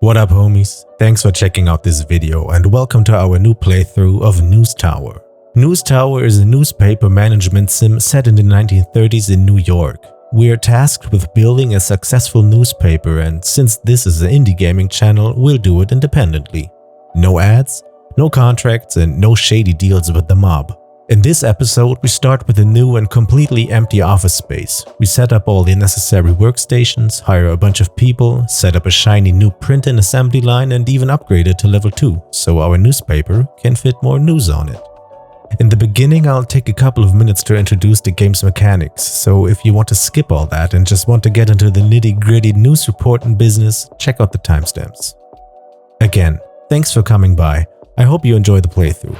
What up homies, thanks for checking out this video and welcome to our new playthrough of News Tower. News Tower is a newspaper management sim set in the 1930s in New York. We are tasked with building a successful newspaper, and since this is an indie gaming channel, we'll do it independently. No ads, no contracts and no shady deals with the mob. In this episode, we start with a new and completely empty office space. We set up all the necessary workstations, hire a bunch of people, set up a shiny new print and assembly line and even upgrade it to level 2, so our newspaper can fit more news on it. In the beginning, I'll take a couple of minutes to introduce the game's mechanics, so if you want to skip all that and just want to get into the nitty-gritty news reporting business, check out the timestamps. Again, thanks for coming by. I hope you enjoy the playthrough.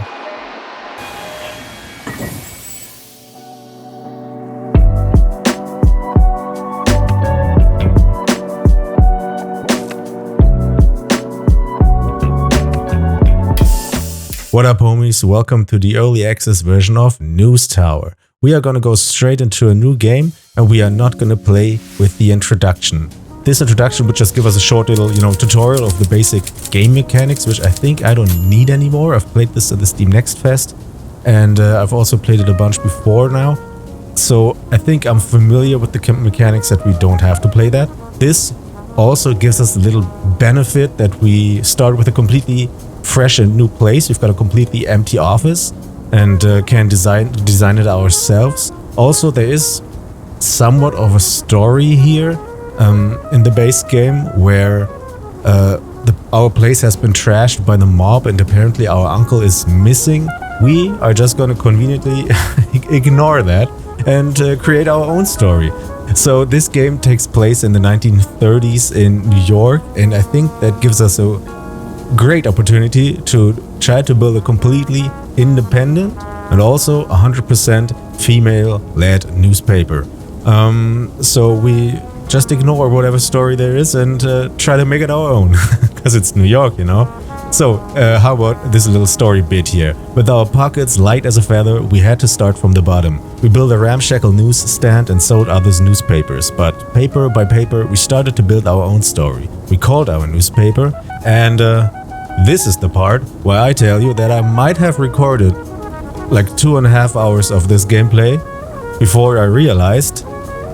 What up homies, welcome to the early access version of News Tower. We are gonna go straight into a new game and we are not gonna play with the introduction. This introduction would just give us a short little, tutorial of the basic game mechanics, which I think I don't need anymore. I've played this at the Steam Next Fest and I've also played it a bunch before now. So I think I'm familiar with the mechanics that we don't have to play that. This also gives us a little benefit that we start with a completely fresh and new place. We've got a completely empty office and can design it ourselves. Also, there is somewhat of a story here in the base game where our place has been trashed by the mob and apparently our uncle is missing. We are just going to conveniently ignore that and create our own story. So this game takes place in the 1930s in New York, and I think that gives us a great opportunity to try to build a completely independent and also 100% female-led newspaper. So we just ignore whatever story there is and try to make it our own, because it's New York, So how about this little story bit here? With our pockets light as a feather, we had to start from the bottom. We built a ramshackle newsstand and sold others newspapers, but paper by paper we started to build our own story. We called our newspaper, and this is the part where I tell you that I might have recorded like 2.5 hours of this gameplay before I realized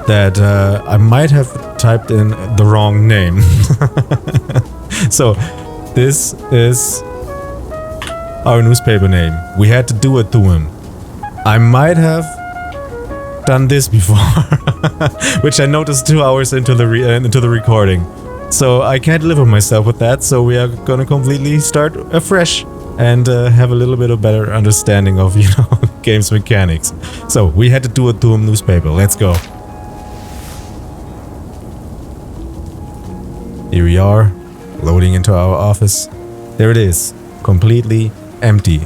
that I might have typed in the wrong name. So this is our newspaper name. We had to do it to him. I might have done this before, which I noticed 2 hours into the recording. So I can't live with myself with that, so we are gonna completely start afresh and have a little bit of better understanding of, game's mechanics. So we had to do it to a newspaper. Let's go. Here we are, loading into our office. There it is, completely empty.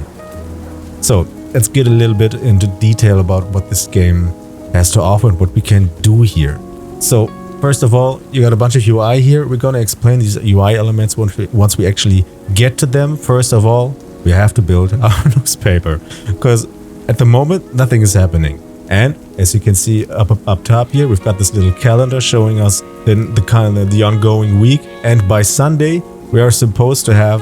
So let's get a little bit into detail about what this game has to offer and what we can do here. So first of all, you got a bunch of UI here. We're going to explain these UI elements once we actually get to them. First of all, we have to build our newspaper, because at the moment nothing is happening. And as you can see up top here, we've got this little calendar showing us the ongoing week. And by Sunday, we are supposed to have,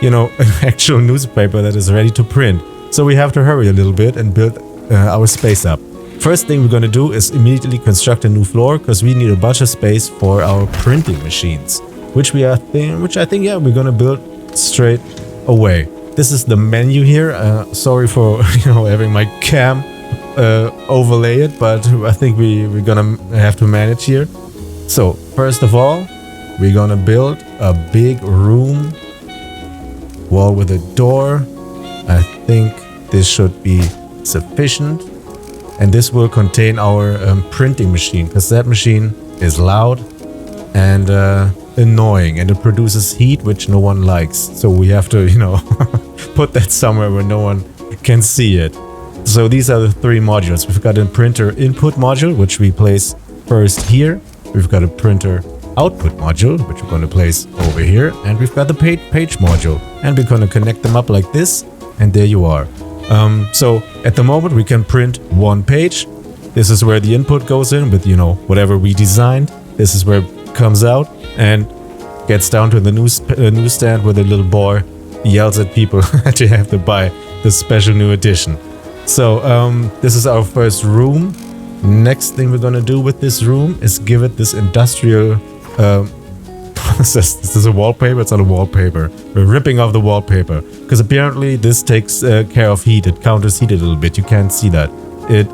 an actual newspaper that is ready to print. So we have to hurry a little bit and build our space up. First thing we're going to do is immediately construct a new floor, because we need a bunch of space for our printing machines, which I think we're going to build straight away. This is the menu here. Sorry for having my cam overlay it, but I think we're gonna have to manage here. So first of all, we're gonna build a big room wall with a door. I think this should be sufficient. And this will contain our printing machine, because that machine is loud and annoying, and it produces heat which no one likes. So we have to, put that somewhere where no one can see it. So these are the 3 modules. We've got a printer input module, which we place first here. We've got a printer output module, which we're going to place over here. And we've got the page module. And we're going to connect them up like this. And there you are. So at the moment we can print 1 page. This is where the input goes in with, whatever we designed. This is where it comes out. And gets down to the newsstand where the little boy yells at people that you have to buy the special new edition. So this is our first room. Next thing we're gonna do with this room is give it this industrial process. This is a wallpaper. It's not a wallpaper. We're ripping off the wallpaper because apparently this takes care of heat. It counters heat a little bit. You can't see that. It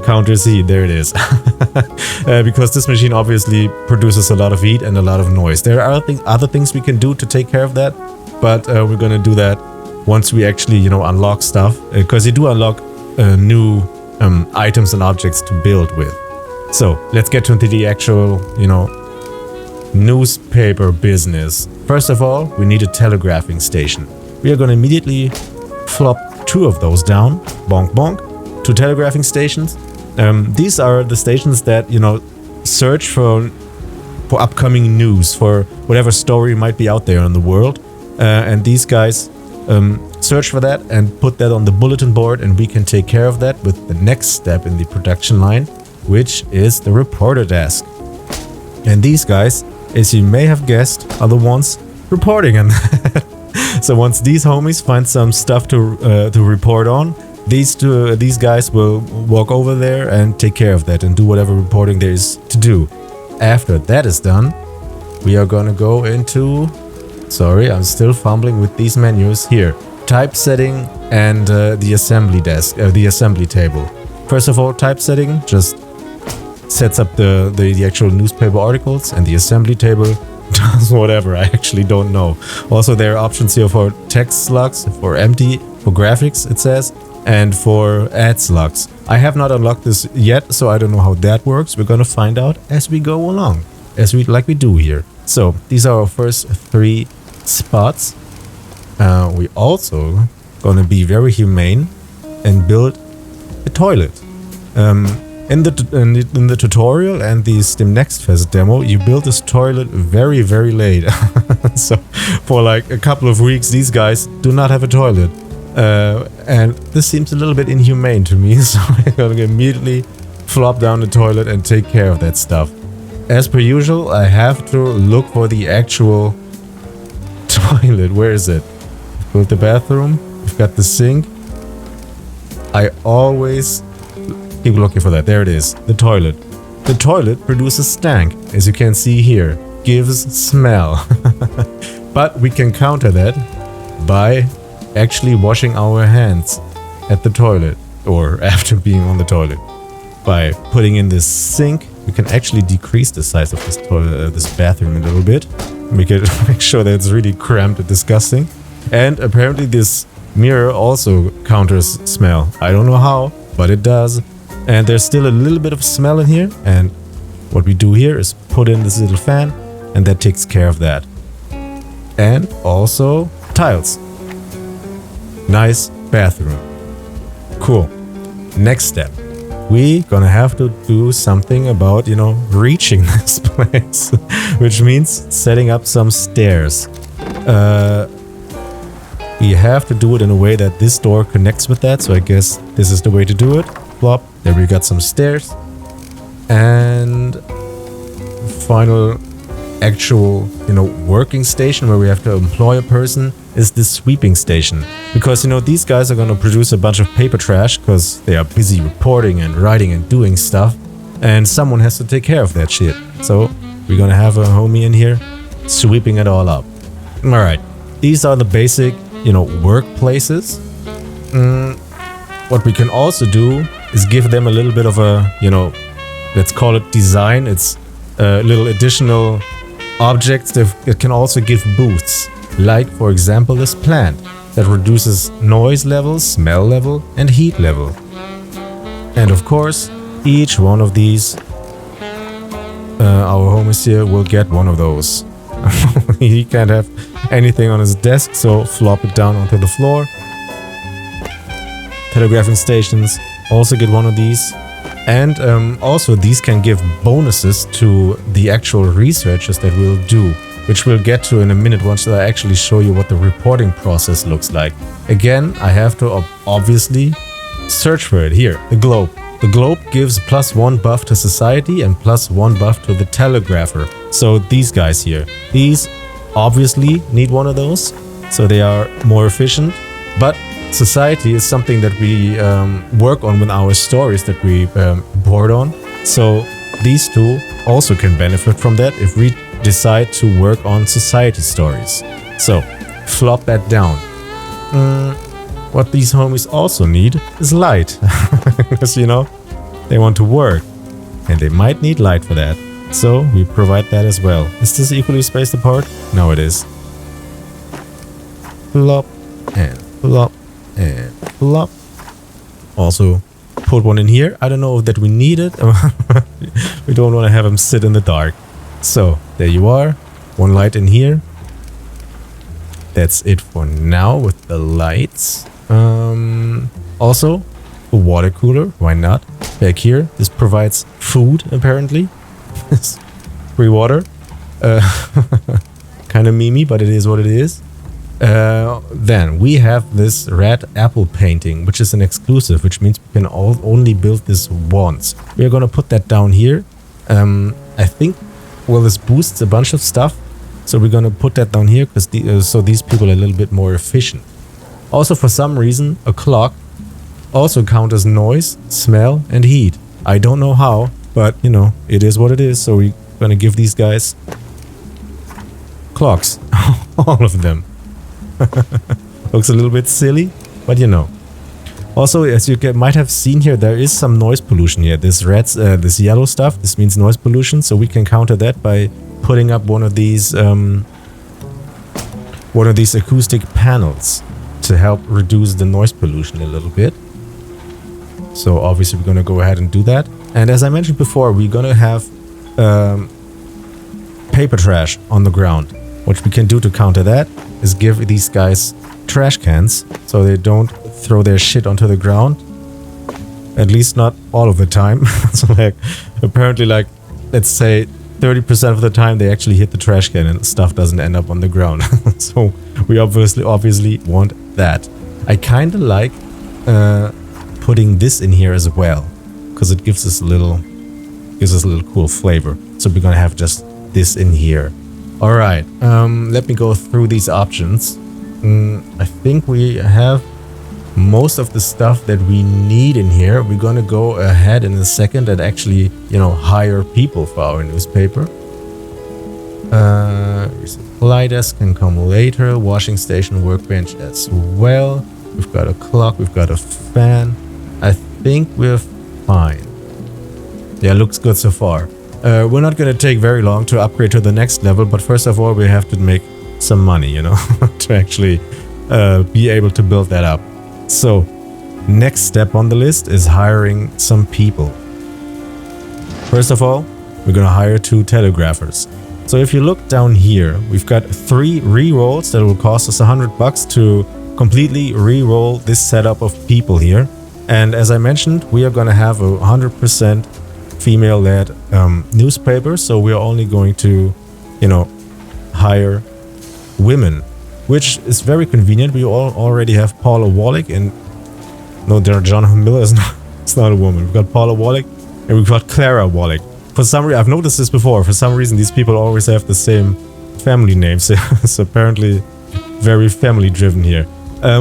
counters heat. There it is. Because this machine obviously produces a lot of heat and a lot of noise. There are other things we can do to take care of that, but we're gonna do that once we actually, unlock stuff. Because you do unlock new items and objects to build with. So let's get into the actual, newspaper business. First of all, we need a telegraphing station. We are going to immediately flop 2 of those down. Bonk, bonk. 2 telegraphing stations. These are the stations that, search for upcoming news, for whatever story might be out there in the world. And these guys search for that and put that on the bulletin board, and we can take care of that with the next step in the production line, which is the reporter desk. And these guys, as you may have guessed, are the ones reporting on that. So once these homies find some stuff to report on, these guys will walk over there and take care of that and do whatever reporting there is to do. After that is done, we are gonna go into... Sorry, I'm still fumbling with these menus here. Typesetting and the assembly desk, the assembly table. First of all, typesetting just sets up the actual newspaper articles, and the assembly table does whatever. I actually don't know. Also, there are options here for text slugs, for empty, for graphics, it says, and for ad slugs. I have not unlocked this yet, so I don't know how that works. We're gonna find out as we go along, like we do here. So these are our first 3 spots. We also gonna be very humane and build a toilet. In the tutorial and the Steam Next Fest demo, you build this toilet very, very late. So for like a couple of weeks, these guys do not have a toilet. And this seems a little bit inhumane to me, so I'm gonna immediately flop down the toilet and take care of that stuff. As per usual, I have to look for the actual toilet. Where is it? Build the bathroom. We've got the sink. I always keep looking for that. There it is. The toilet. The toilet produces stank, as you can see here. Gives smell. But we can counter that by actually washing our hands at the toilet, or after being on the toilet. By putting in this sink, we can actually decrease the size of this toilet, this bathroom a little bit. Make sure that it's really cramped and disgusting. And apparently this mirror also counters smell. I don't know how, but it does. And there's still a little bit of smell in here. And what we do here is put in this little fan, and that takes care of that. And also tiles. Nice bathroom. Cool. Next step. We gonna have to do something about, reaching this place. Which means setting up some stairs. We have to do it in a way that this door connects with that. So I guess this is the way to do it. Plop. There we got some stairs. And final actual, working station where we have to employ a person is this sweeping station. Because, these guys are going to produce a bunch of paper trash because they are busy reporting and writing and doing stuff. And someone has to take care of that shit. So we're going to have a homie in here sweeping it all up. Alright, these are the basic, workplaces. What we can also do is give them a little bit of a, let's call it design. It's little additional objects that can also give boosts. Like, for example, this plant that reduces noise level, smell level, and heat level. And of course, each one of these, our homies here will get one of those. He can't have anything on his desk, so flop it down onto the floor. Telegraphing stations also get one of these. And also these can give bonuses to the actual researches that we'll do, which we'll get to in a minute once I actually show you what the reporting process looks like. Again, I have to obviously search for it here, the globe. The globe gives +1 buff to society and +1 buff to the telegrapher. So these guys here, these obviously need one of those, so they are more efficient. But society is something that we work on with our stories that we report on. So these two also can benefit from that if we decide to work on society stories. So flop that down. What these homies also need is light. Because, you know, they want to work and they might need light for that. So we provide that as well. Is this equally spaced apart? No, it is. Flop and flop and flop. Also put one in here. I don't know that we need it. We don't want to have them sit in the dark. So there you are. One light in here. That's it for now with the lights. Also a water cooler. Why not? Back here. This provides food apparently. Free water. Kind of memey, but it is what it is. Then we have this red apple painting, which is an exclusive, which means we can only build this once. We are gonna put that down here. I think, well, this boosts a bunch of stuff, so we're gonna put that down here because so these people are a little bit more efficient. Also, for some reason, a clock also counters noise, smell, and heat. I don't know how, but you know, it is what it is. So we're gonna give these guys clocks, all of them. Looks a little bit silly, but you know. Also, as you might have seen here, there is some noise pollution here. This this yellow stuff, this means noise pollution. So we can counter that by putting up one of these acoustic panels to help reduce the noise pollution a little bit. So obviously we're gonna go ahead and do that. And as I mentioned before, we're gonna have paper trash on the ground. What we can do to counter that is give these guys trash cans so they don't throw their shit onto the ground. At least not all of the time. So like, apparently, like, let's say 30% of the time they actually hit the trash can and stuff doesn't end up on the ground. So we obviously want that. I kind of like putting this in here as well, because it gives us a little cool flavor. So we're gonna have just this in here. All right, let me go through these options. I think we have most of the stuff that we need in here. We're gonna go ahead in a second and actually, you know, hire people for our newspaper. Resupply desk can come later. Washing station, workbench as well. We've got a clock, we've got a fan. I think we're fine. Yeah, looks good so far. We're not gonna take very long to upgrade to the next level, but first of all, we have to make some money, you know, to actually be able to build that up. So, next step on the list is hiring some people. First of all, we're gonna hire 2 telegraphers. So if you look down here, we've got 3 re-rolls that will cost us $100 to completely re-roll this setup of people here. And as I mentioned, we are gonna have a 100% female-led newspaper, so we are only going to, you know, hire women, which is very convenient. We already have Paula Wallach and no, John Miller is not. It's not a woman. We've got Paula Wallach and we've got Clara Wallach. For some reason, I've noticed this before. For some reason, these people always have the same family names. It's apparently very family-driven here.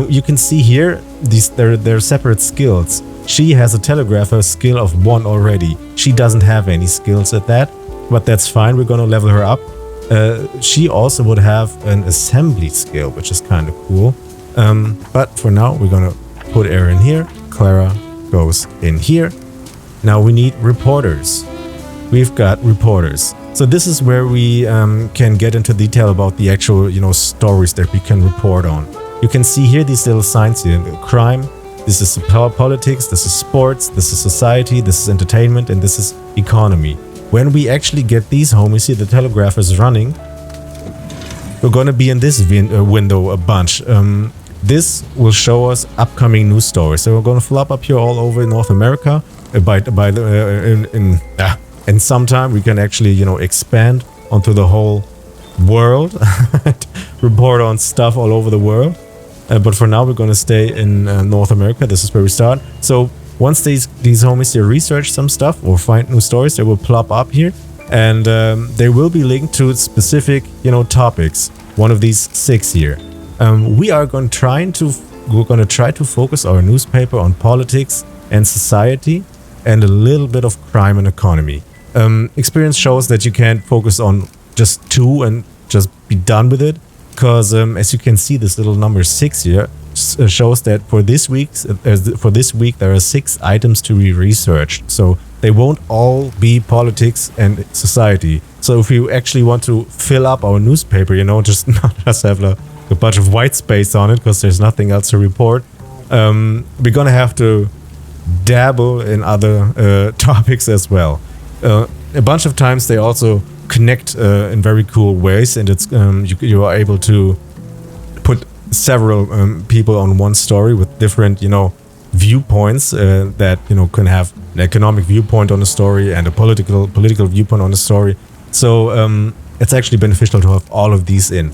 You can see here they're separate skills. She has a telegrapher skill of 1 already. She doesn't have any skills at that, but that's fine. We're gonna level her up. She also would have an assembly skill, which is kind of cool. But for now, we're gonna put her in here. Clara goes in here. Now we need reporters. We've got reporters. So this is where we can get into detail about the actual, you know, stories that we can report on. You can see here these little signs here: crime. This is politics, this is sports, this is society, this is entertainment, and this is economy. When we actually get these homies here, the telegraphers running, we're gonna be in this window a bunch. This will show us upcoming news stories. So we're gonna flop up here all over North America. In some time we can actually, you know, expand onto the whole world, report on stuff all over the world. But for now, we're going to stay in North America. This is where we start. So Once these homies here research some stuff or find new stories, they will plop up here, and they will be linked to specific, you know, topics. One of these 6 here. We are going to try to focus our newspaper on politics and society, and a little bit of crime and economy. Experience shows that you can't focus on just 2 and just be done with it, because as you can see, this little number 6 here shows that for this week there are 6 items to be researched. So they won't all be politics and society. So if you actually want to fill up our newspaper, you know, just not just have a bunch of white space on it because there's nothing else to report, we're gonna have to dabble in other topics as well. A bunch of times they also connect in very cool ways, and it's you are able to put several people on one story with different, you know, viewpoints that, you know, can have an economic viewpoint on a story and a political viewpoint on a story. So it's actually beneficial to have all of these in.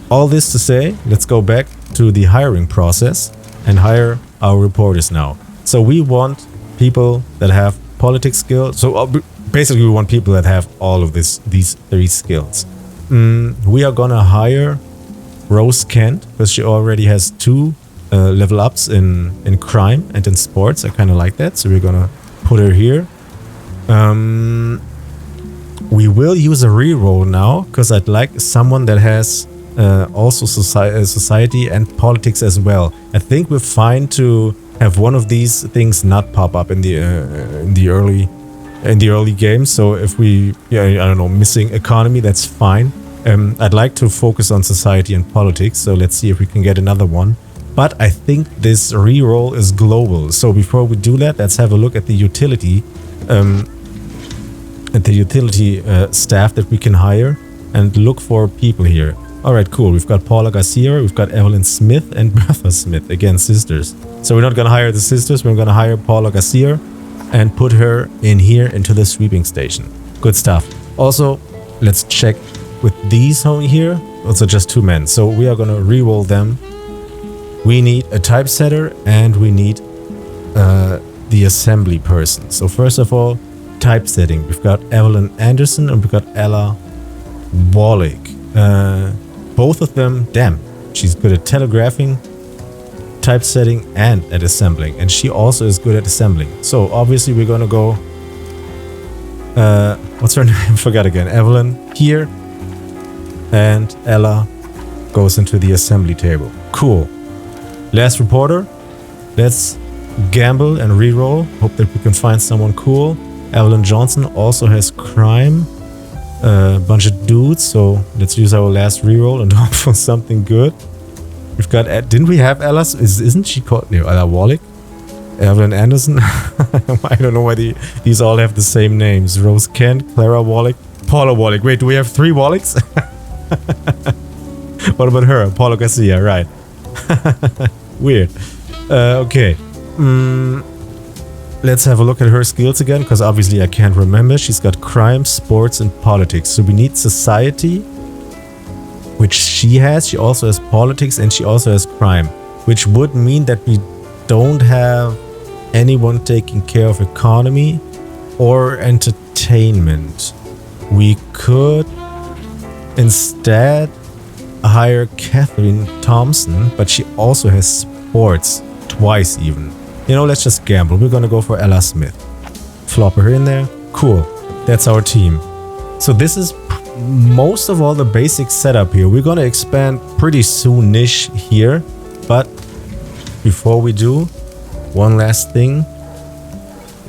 All this to say, let's go back to the hiring process and hire our reporters now. So we want people that have politics skills. So basically we want people that have all of these 3 skills. We are gonna hire Rose Kent because she already has 2 level ups in crime and in sports. I kind of like that, so we're gonna put her here. We will use a reroll now because I'd like someone that has also society and politics as well. I think we're fine to have one of these things not pop up in the early game. So if we, I don't know, missing economy, that's fine. I'd like to focus on society and politics, so let's see if we can get another one. But I think this reroll is global. So before we do that, let's have a look at the utility, staff that we can hire, and look for people here. All right, cool. We've got Paula Garcia, we've got Evelyn Smith, and Bertha Smith, again sisters. So we're not gonna hire the sisters. We're gonna hire Paula Garcia and put her in here into the sweeping station. Good stuff. Also, let's check with these here. Also just 2 men. So we are gonna re-roll them. We need a typesetter and we need the assembly person. So first of all, typesetting. We've got Evelyn Anderson and we've got Ella Wallach. Both of them, damn, she's good at telegraphing, typesetting, and at assembling. And she also is good at assembling. So obviously we're gonna go, what's her name? Forgot again. Evelyn here, and Ella goes into the assembly table. Cool. Last reporter. Let's gamble and reroll. Hope that we can find someone cool. Evelyn Johnson also has crime. A bunch of dudes, so let's use our last reroll and hope for something good. We've got, didn't we have Ella? Isn't she called, no, Ella Wallach? Evelyn Anderson? I don't know why these all have the same names. Rose Kent, Clara Wallach, Paula Wallach. Wait, do we have 3 Wallachs? What about her? Paula Garcia, right. Weird. Okay. Let's have a look at her skills again, because obviously I can't remember. She's got crime, sports, and politics. So we need society, which she has. She also has politics, and she also has crime, which would mean that we don't have anyone taking care of economy or entertainment. We could instead hire Kathleen Thompson, but she also has sports, twice even. You know, let's just gamble. We're gonna go for Ella Smith. Flop her in there. Cool. That's our team. So this is most of all the basic setup here. We're gonna expand pretty soon-ish here. But before we do, one last thing.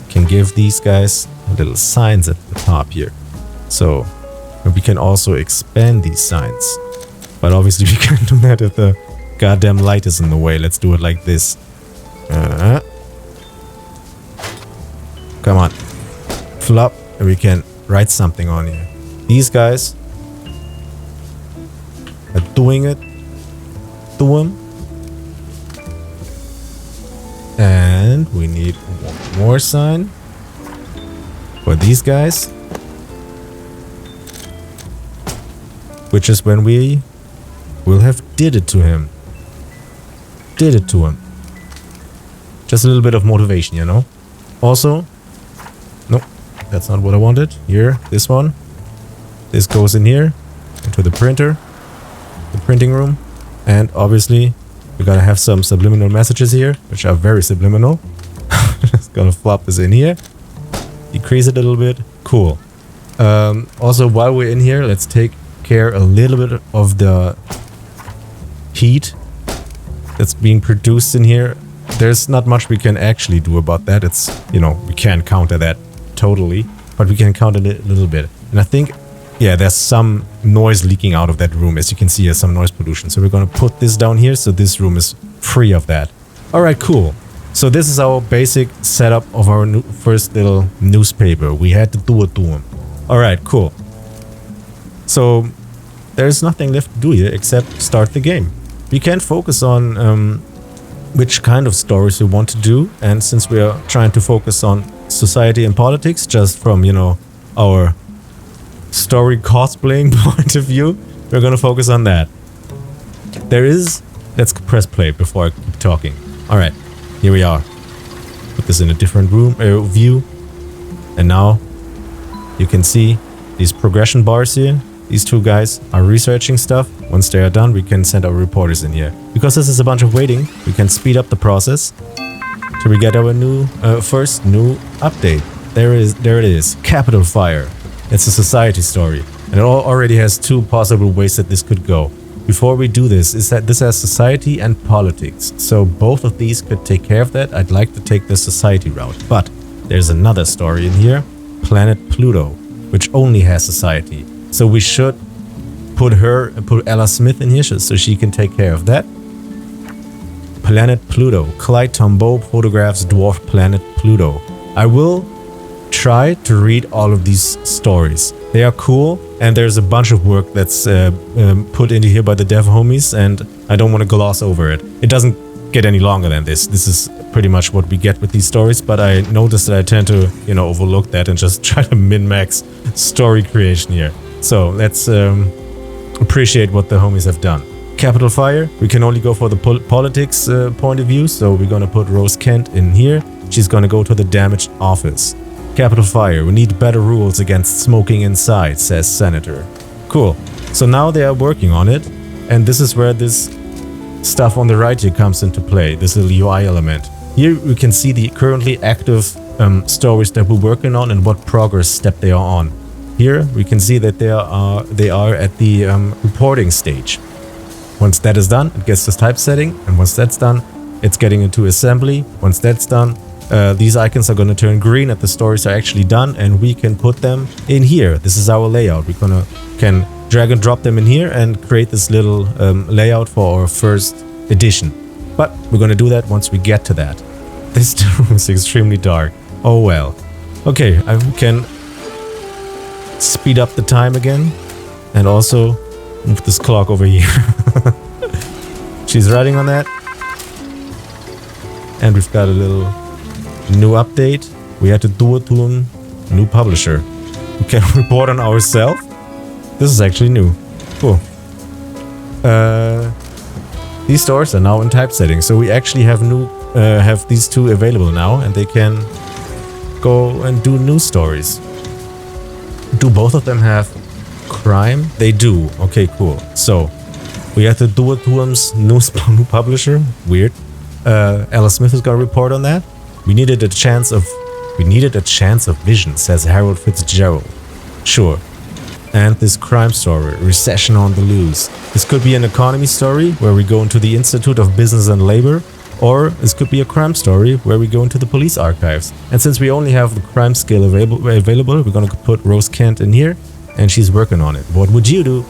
We can give these guys little signs at the top here. So we can also expand these signs. But obviously we can't do that if the goddamn light is in the way. Let's do it like this. Come on. Flop, and we can write something on here. These guys are doing it. Do them. And we need one more sign for these guys, which is when we will have did it to him. Did it to him. Just a little bit of motivation, you know. Also, nope, that's not what I wanted. Here, this one. This goes in here, into the printer, the printing room. And obviously, we gotta have some subliminal messages here, which are very subliminal. Just gonna flop this in here. Decrease it a little bit. Cool. Also, while we're in here, let's take care a little bit of the heat that's being produced in here. There's not much we can actually do about that. It's, you know, we can't counter that totally, but we can counter it a little bit. And I think, yeah, there's some noise leaking out of that room. As you can see, there's some noise pollution. So we're gonna put this down here so this room is free of that. Alright, cool. So this is our basic setup of our first little newspaper. We had to do it to him. Alright, cool. So there's nothing left to do here except start the game. We can focus on which kind of stories we want to do. And since we are trying to focus on society and politics, just from, you know, our story cosplaying point of view, we're gonna focus on that. Let's press play before I keep talking. Alright, here we are. Put this in a different room view. And now you can see these progression bars here. These two guys are researching stuff. Once they are done, we can send our reporters in here. Because this is a bunch of waiting, we can speed up the process till we get our first new update. There it is. Capital Fire. It's a society story. And it already has two possible ways that this could go. Before we do this, is that this has society and politics. So both of these could take care of that. I'd like to take the society route. But there's another story in here. Planet Pluto, which only has society. So we should put Ella Smith in here so she can take care of that. Planet Pluto. Clyde Tombaugh photographs dwarf planet Pluto. I will try to read all of these stories. They are cool, and there's a bunch of work that's put into here by the dev homies, and I don't want to gloss over it. It doesn't get any longer than this. This is pretty much what we get with these stories, but I noticed that I tend to, you know, overlook that and just try to min-max story creation here. So let's appreciate what the homies have done. Capital Fire, we can only go for the politics point of view, so we're gonna put Rose Kent in here. She's gonna go to the damaged office. Capital Fire, we need better rules against smoking inside, says Senator. Cool. So now they are working on it, and this is where this stuff on the right here comes into play, this little UI element. Here we can see the currently active stories that we're working on and what progress step they are on. Here we can see that they are at the reporting stage. Once that is done, it gets this typesetting, and once that's done, it's getting into assembly. Once that's done, these icons are going to turn green and the stories are actually done, and we can put them in here. This is our layout. We can drag and drop them in here and create this little layout for our first edition. But we're going to do that once we get to that. This room is extremely dark. Oh well. Okay, we can speed up the time again and also move this clock over here. She's riding on that. And we've got a little new update. We had to do it to a new publisher. We can report on ourselves. This is actually new. Cool. These stores are now in typesetting, so we actually have these two available now, and they can go and do news stories. Do both of them have crime? They do. Okay, cool. So we have to do it to new publisher. Weird. Ella Smith is gonna report on that. We needed a chance of vision, says Harold Fitzgerald. Sure. And this crime story, recession on the loose. This could be an economy story where we go into the Institute of Business and Labor, or this could be a crime story where we go into the police archives. And since we only have the crime skill available, we're gonna put Rose Kent in here, and she's working on it. What would you do?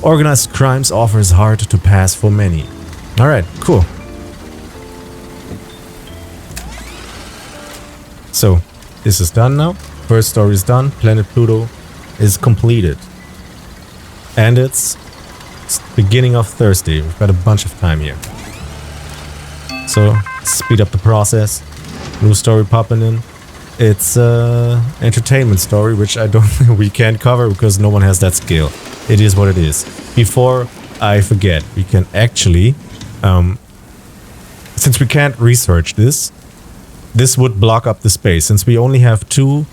Organized crimes offers hard to pass for many. Alright, cool. So, this is done now. First story is done. Planet Pluto is completed. And it's beginning of Thursday. We've got a bunch of time here. So, speed up the process. New story popping in. It's entertainment story, which I don't think we can cover because no one has that skill. It is what it is. Before I forget, we can actually since we can't research this, this would block up the space. Since we only have 2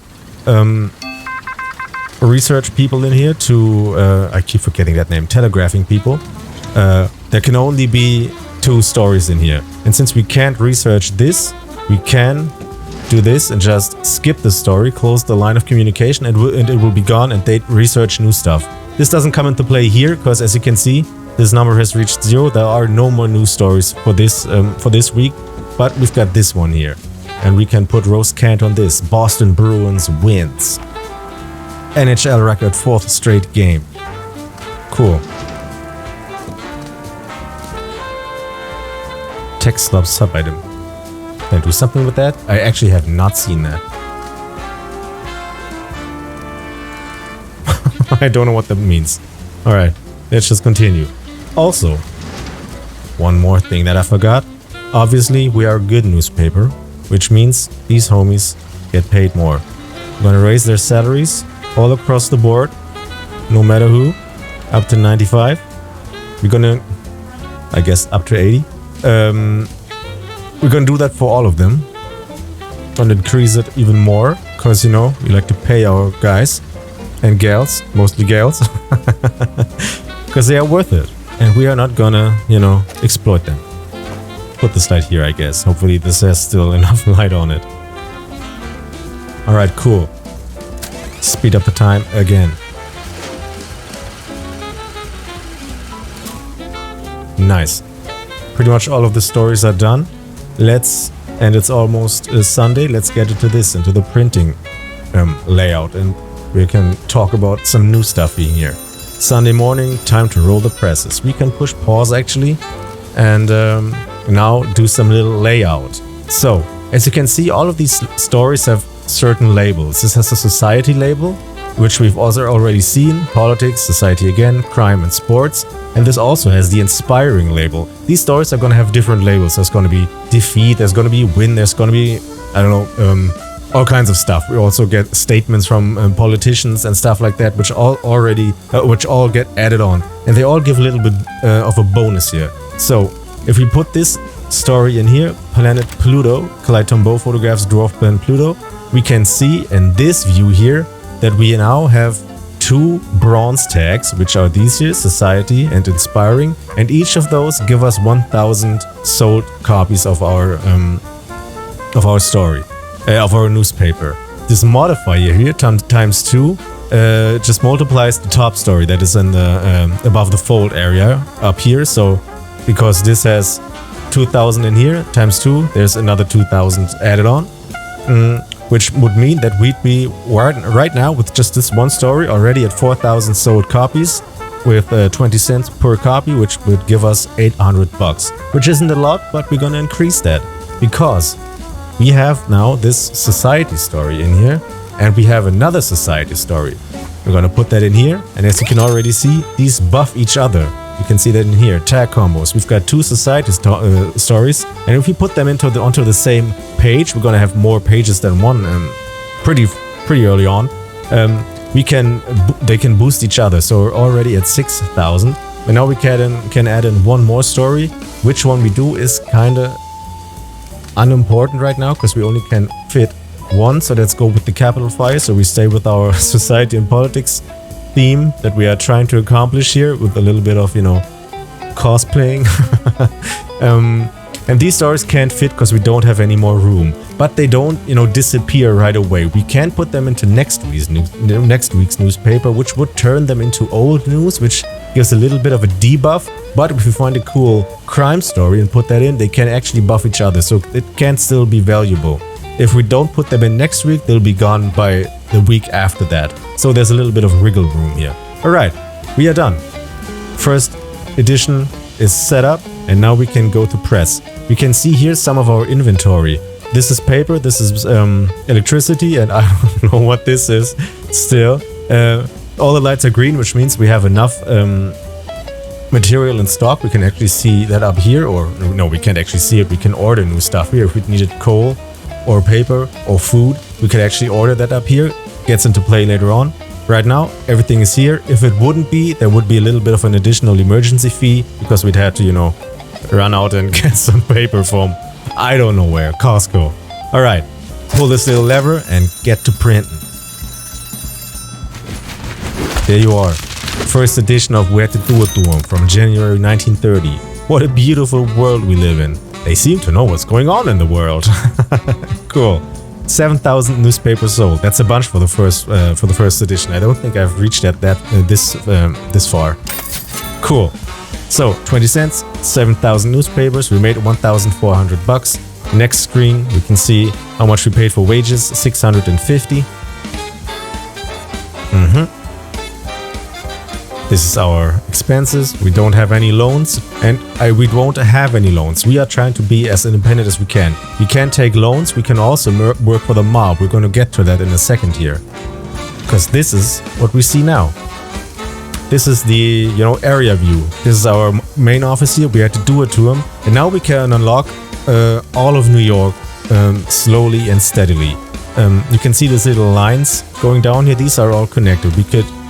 research people in here, 2, I keep forgetting that name, telegraphing people, there can only be 2 stories in here. And since we can't research this, we can do this and just skip the story, close the line of communication, and it will be gone, and they research new stuff. This doesn't come into play here because, as you can see, this number has reached 0. There are no more news stories for this week, but we've got this one here, and we can put Rose Kant on this. Boston Bruins wins. NHL record 4th straight game. Cool. Text club sub item. Can I do something with that? I actually have not seen that. I don't know what that means. Alright, let's just continue. Also, one more thing that I forgot. Obviously, we are a good newspaper, which means these homies get paid more. We're gonna raise their salaries all across the board, no matter who, up to 95. We're gonna, I guess, up to 80. We're gonna do that for all of them. Gonna increase it even more, because, you know, we like to pay our guys and gals, mostly gals, because they are worth it. And we are not gonna, you know, exploit them. Put the slide here, I guess. Hopefully this has still enough light on it. Alright, cool. Speed up the time again. Nice. Pretty much all of the stories are done. And it's almost Sunday, let's get into this, into the printing layout, and we can talk about some new stuff in here. Sunday morning, time to roll the presses. We can push pause actually, and now do some little layout. So, as you can see, all of these stories have certain labels. This has a society label, which we've also already seen, politics, society again, crime and sports. And this also has the inspiring label. These stories are going to have different labels. There's going to be defeat, there's going to be win, there's going to be, I don't know, all kinds of stuff. We also get statements from politicians and stuff like that, which all get added on. And they all give a little bit of a bonus here. So, if we put this story in here, Planet Pluto, Clyde Tombaugh photographs dwarf planet Pluto, we can see in this view here that we now have 2 bronze tags, which are these here, Society and Inspiring, and each of those give us 1,000 sold copies of our story, of our newspaper. This modifier here times 2 just multiplies the top story that is in the above the fold area up here. So because this has 2,000 in here times 2, there's another 2,000 added on. Which would mean that we'd be right now with just this one story already at 4,000 sold copies with 20 cents per copy, which would give us $800, which isn't a lot, but we're gonna increase that because we have now this society story in here, and we have another society story. We're gonna put that in here, and as you can already see, these buff each other. You can see that in here, tag combos. We've got 2 society stories, and if we put them onto the same page, we're gonna have more pages than one. Pretty early on, they can boost each other. So we're already at 6,000, and now we can add in one more story. Which one we do is kind of unimportant right now because we only can fit one. So let's go with the capital Phi. So we stay with our society and politics theme that we are trying to accomplish here with a little bit of, you know, cosplaying. And these stories can't fit because we don't have any more room, but they don't, you know, disappear right away. We can put them into next week's newspaper, which would turn them into old news, which gives a little bit of a debuff. But if we find a cool crime story and put that in, they can actually buff each other, so it can still be valuable. If we don't put them in next week, they'll be gone by the week after that. So there's a little bit of wiggle room here. Alright, we are done. First edition is set up, and now we can go to press. We can see here some of our inventory. This is paper, this is electricity, and I don't know what this is still. All the lights are green, which means we have enough material in stock. We can actually see that up here, or no, we can't actually see it. We can order new stuff here. If we needed coal or paper or food, we could actually order that up here. Gets into play later on. Right now, everything is here. If it wouldn't be, there would be a little bit of an additional emergency fee because we'd have to, you know, run out and get some paper from, I don't know where, Costco. Alright, pull this little lever and get to printing. There you are. First edition of Where to Do It Doing from January 1930. What a beautiful world we live in. They seem to know what's going on in the world. Cool. 7,000 newspapers sold. That's a bunch for the first edition. I don't think I've reached this far. Cool. So 20 cents, 7,000 newspapers. We made 1,400 bucks. Next screen, we can see how much we paid for wages. 650. This is our expenses. We don't have any loans, and we won't have any loans. We are trying to be as independent as we can. We can take loans. We can also work for the mob. We're going to get to that in a second here, because this is what we see now. This is the area view. This is our main office here. We had to do it to them, and now we can unlock all of New York slowly and steadily. You can see these little lines going down here. These are all connected. We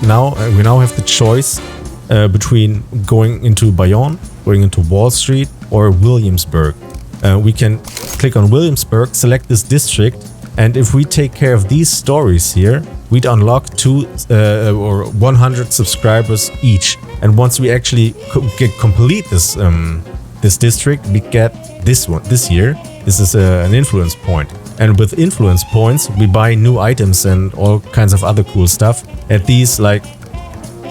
now have the choice between going into Bayonne, going into Wall Street, or Williamsburg. We can click on Williamsburg, select this district, and if we take care of these stories here, we'd unlock 100 subscribers each. And once we actually complete this this district, we get this one. This here, this is an influence point. And with influence points, we buy new items and all kinds of other cool stuff at these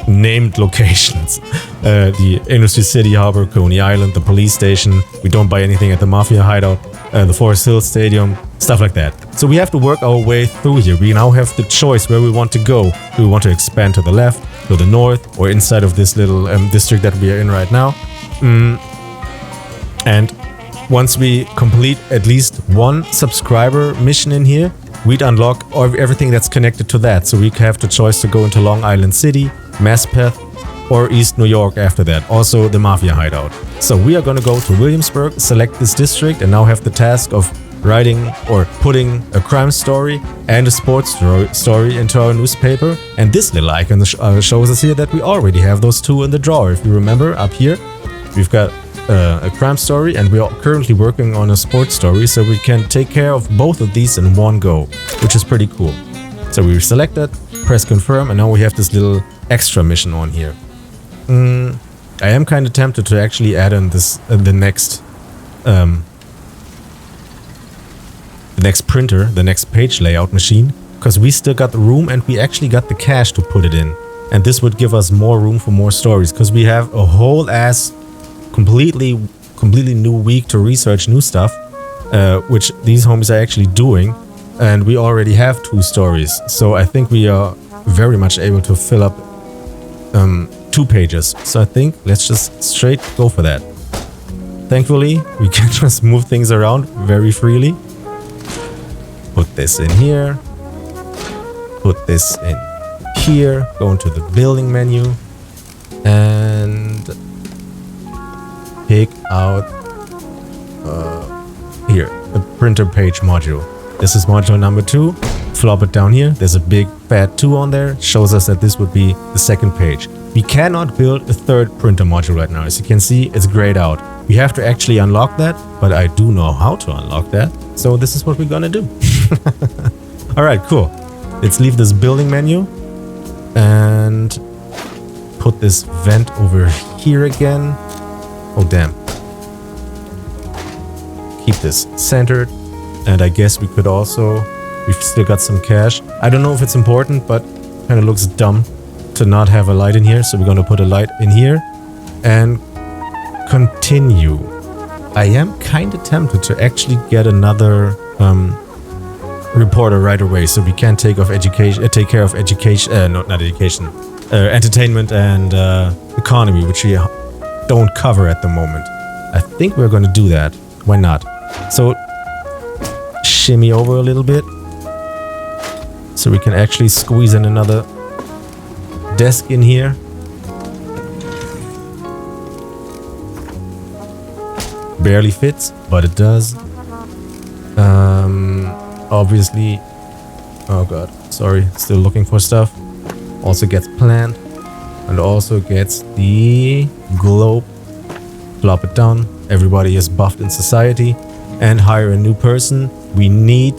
named locations. The Industry City Harbor, Coney Island, the police station. We don't buy anything at the Mafia hideout, the Forest Hill Stadium, stuff like that. So we have to work our way through here. We now have the choice where we want to go. Do we want to expand to the left, to the north, or inside of this little district that we are in right now? And once we complete at least one subscriber mission in here, we'd unlock everything that's connected to that. So we have the choice to go into Long Island City, Maspeth, or East New York after that. Also the Mafia hideout. So we are going to go to Williamsburg, select this district, and now have the task of writing or putting a crime story and a sports story into our newspaper. And this little icon shows us here that we already have those two in the drawer. If you remember, up here, we've got a crime story, and we are currently working on a sports story, so we can take care of both of these in one go, which is pretty cool. So we select that, press confirm, and now we have this little extra mission on here. I am kind of tempted to actually add in this the next printer, the next page layout machine, because we still got the room and we actually got the cash to put it in, and this would give us more room for more stories, because we have a whole ass completely new week to research new stuff, which these homies are actually doing, and we already have 2 stories. So I think we are very much able to fill up 2 pages. So I think let's just straight go for that. Thankfully, we can just move things around very freely. Put this in here. Put this in here. Go into the building menu and pick out here, the printer page module. This is module number 2. Flop it down here. There's a big fat 2 on there. Shows us that this would be the second page. We cannot build a third printer module right now. As you can see, it's grayed out. We have to actually unlock that, but I do know how to unlock that. So this is what we're gonna do. Alright, cool. Let's leave this building menu and put this vent over here again. Oh, damn. Keep this centered. And I guess we could also... We've still got some cash. I don't know if it's important, but kind of looks dumb to not have a light in here. So we're going to put a light in here. And continue. I am kind of tempted to actually get another reporter right away. So we can take care of education... not education. Entertainment and economy, which we don't cover at the moment. I think we're going to do that. Why not? So shimmy over a little bit so we can actually squeeze in another desk in here. Barely fits, but it does. Obviously, oh god, sorry, still looking for stuff. Also gets plant and also gets the globe. Flop it down. everybody is buffed in society, and hire a new person. We need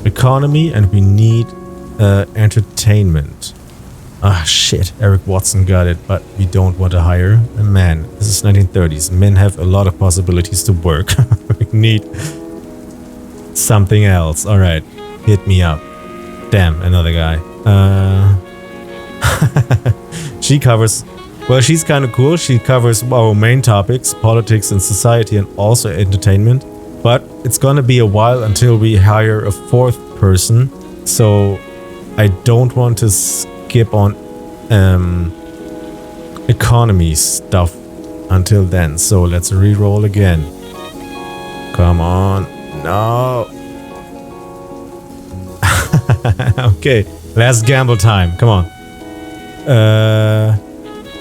economy and we need entertainment. Ah, shit, Eric Watson got it, but we don't want to hire a man. This is 1930s. Men have a lot of possibilities to work. We need something else. All right, hit me up. Damn, another guy. She covers... Well, she's kind of cool. She covers our main topics, politics and society, and also entertainment. But it's gonna be a while until we hire a fourth person. So I don't want to skip on economy stuff until then. So let's re-roll again. Come on. No. Okay, last gamble time. Come on.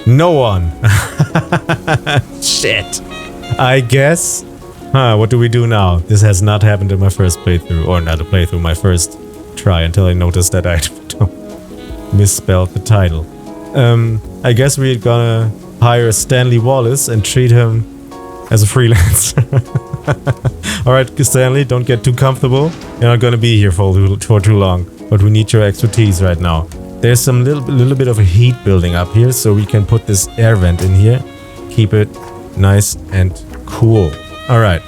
No one. Shit. I guess. What do we do now? This has not happened in my first playthrough. Or not a playthrough, my first try, until I noticed that I misspelled the title. I guess we're gonna hire Stanley Wallace and treat him as a freelancer. Alright, Stanley, don't get too comfortable. You're not gonna be here for too long. But we need your expertise right now. There's some little bit of a heat building up here, so we can put this air vent in here. Keep it nice and cool. Alright.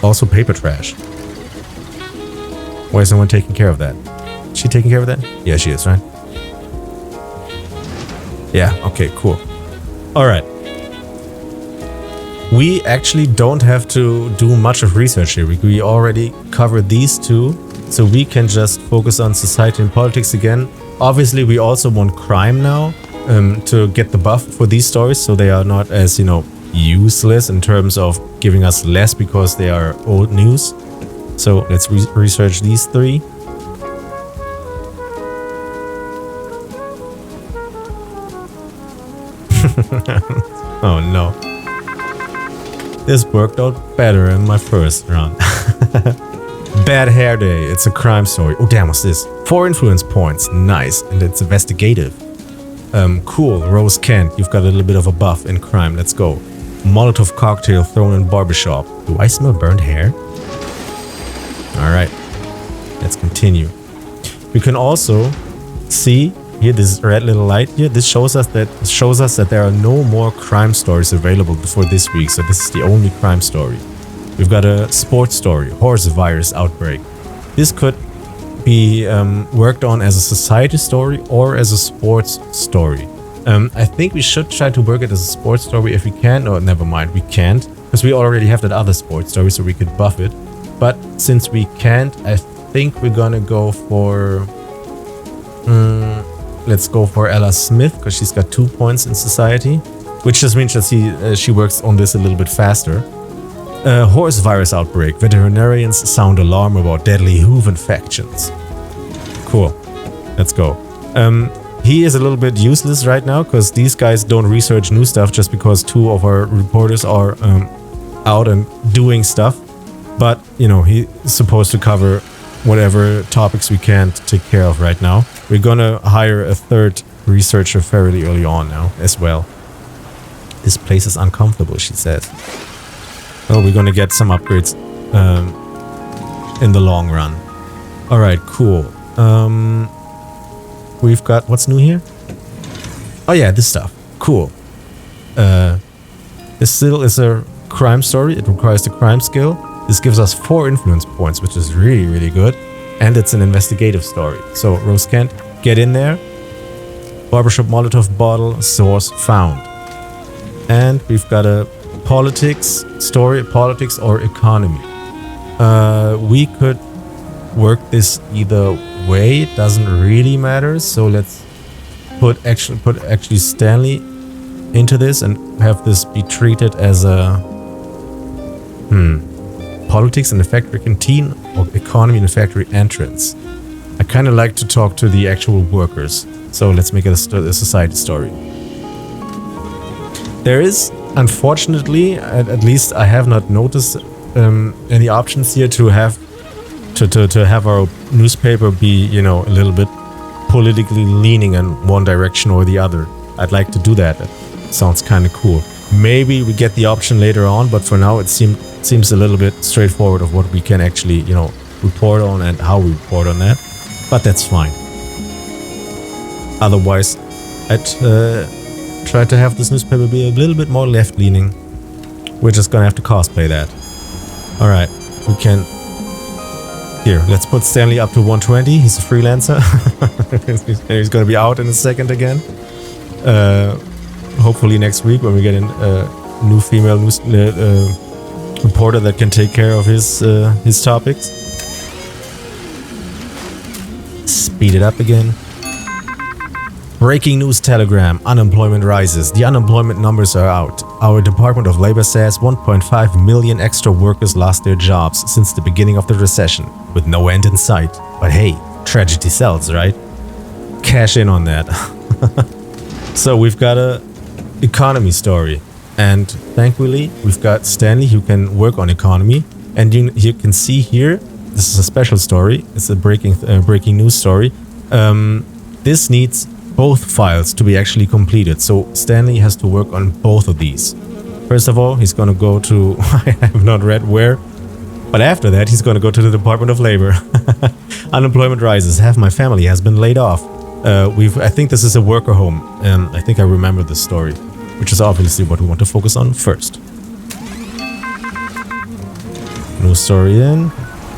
Also paper trash. Why is no one taking care of that? Is she taking care of that? Yeah, she is, right? Yeah, okay, cool. Alright. We actually don't have to do much of research here. We already covered these two, so we can just focus on society and politics again. Obviously, we also want crime now to get the buff for these stories, so they are not as, you know, useless in terms of giving us less because they are old news. So let's research these three. Oh no. This worked out better in my first run. Bad Hair Day. It's a crime story. Oh damn, what's this? 4 influence points. Nice. And it's investigative. Cool. Rose Kent. You've got a little bit of a buff in crime. Let's go. Molotov cocktail thrown in barbershop. Do I smell burnt hair? Alright. Let's continue. We can also see here this red little light here. This shows us that there are no more crime stories available for this week. So this is the only crime story. We've got a sports story, horse virus outbreak. This could be worked on as a society story or as a sports story. I think we should try to work it as a sports story if we can. Oh, never mind, we can't. Because we already have that other sports story, so we could buff it. But since we can't, I think we're gonna go for... let's go for Ella Smith, because she's got 2 points in society. Which just means that she works on this a little bit faster. Horse virus outbreak. Veterinarians sound alarm about deadly hoof infections. Cool. Let's go. He is a little bit useless right now because these guys don't research new stuff just because 2 of our reporters are out and doing stuff. But, you know, he's supposed to cover whatever topics we can't take care of right now. We're gonna hire a 3rd researcher fairly early on now as well. This place is uncomfortable, she says. Oh, we're gonna get some upgrades in the long run. Alright, cool. We've got... What's new here? Oh yeah, this stuff. Cool. This still is a crime story. It requires the crime skill. This gives us 4 influence points, which is really, really good. And it's an investigative story. So, Rose Kent, get in there. Barbershop Molotov bottle, source found. And we've got a politics story, politics or economy. We could work this either way. It doesn't really matter. So let's put actually Stanley into this and have this be treated as a politics in the factory canteen or economy in the factory entrance. I kind of like to talk to the actual workers. So let's make it a society story. There is, unfortunately, at least I have not noticed any options here to have our newspaper be, you know, a little bit politically leaning in one direction or the other. I'd like to do that. It sounds kind of cool. Maybe we get the option later on, but for now it seems a little bit straightforward of what we can actually, you know, report on and how we report on that. But that's fine. Otherwise, I'd try to have this newspaper be a little bit more left-leaning. We're just gonna have to cosplay that. Alright, we can... Here, let's put Stanley up to 120. He's a freelancer. He's gonna be out in a second again. Hopefully next week when we get a new female news reporter that can take care of his topics. Speed it up again. Breaking news telegram. Unemployment rises. The unemployment numbers are out. Our Department of Labor says 1.5 million extra workers lost their jobs since the beginning of the recession, with no end in sight. But hey, tragedy sells, right? Cash in on that. So we've got a economy story. And thankfully, we've got Stanley who can work on economy. And you can see here, this is a special story. It's a breaking news story. This needs both files to be actually completed. So Stanley has to work on both of these. First of all, he's going to go to, I have not read where, but after that, he's going to go to the Department of Labor. Unemployment rises. Half my family has been laid off. I think this is a worker home. I think I remember this story, which is obviously what we want to focus on first. News story in.